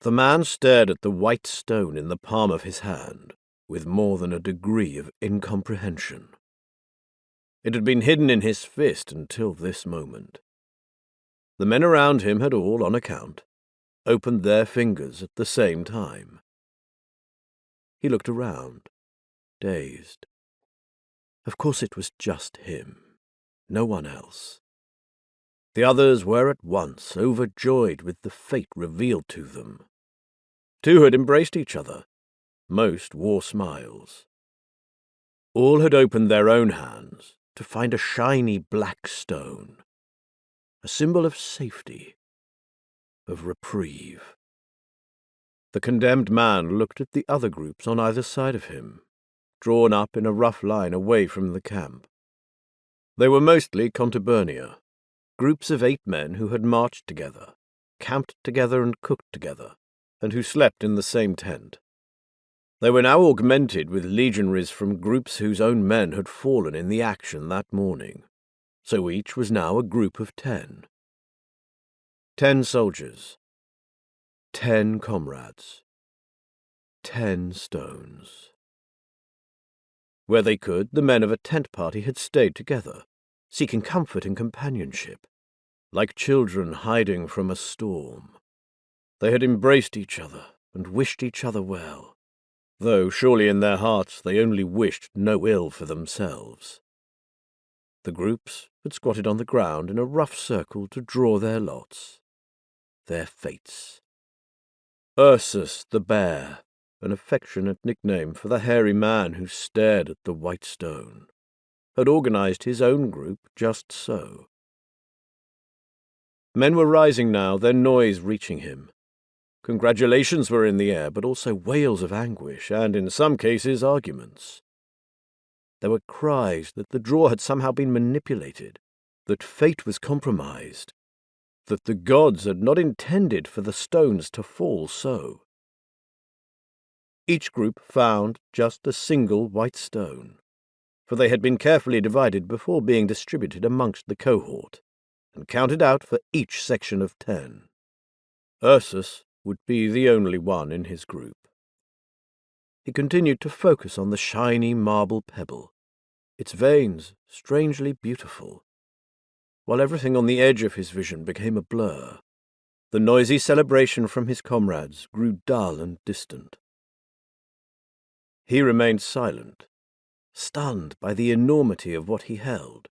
The man stared at the white stone in the palm of his hand with more than a degree of incomprehension. It had been hidden in his fist until this moment. The men around him had all, on account, opened their fingers at the same time. He looked around, dazed. Of course it was just him, no one else. The others were at once overjoyed with the fate revealed to them. Two had embraced each other. Most wore smiles. All had opened their own hands to find a shiny black stone, a symbol of safety, of reprieve. The condemned man looked at the other groups on either side of him, drawn up in a rough line away from the camp. They were mostly contubernia, groups of 8 men who had marched together, camped together and cooked together, and who slept in the same tent. They were now augmented with legionaries from groups whose own men had fallen in the action that morning, so each was now a group of 10. 10 soldiers, 10 comrades, 10 stones. Where they could, the men of a tent party had stayed together, seeking comfort and companionship, like children hiding from a storm. They had embraced each other and wished each other well, though surely in their hearts they only wished no ill for themselves. The groups had squatted on the ground in a rough circle to draw their lots, their fates. Ursus the Bear, an affectionate nickname for the hairy man who stared at the white stone, had organized his own group just so. Men were rising now, their noise reaching him. Congratulations were in the air, but also wails of anguish, and in some cases arguments. There were cries that the draw had somehow been manipulated, that fate was compromised, that the gods had not intended for the stones to fall so. Each group found just a single white stone, for they had been carefully divided before being distributed amongst the cohort, and counted out for each section of 10. Ursus would be the only one in his group. He continued to focus on the shiny marble pebble, its veins strangely beautiful, while everything on the edge of his vision became a blur. The noisy celebration from his comrades grew dull and distant. He remained silent, stunned by the enormity of what he held.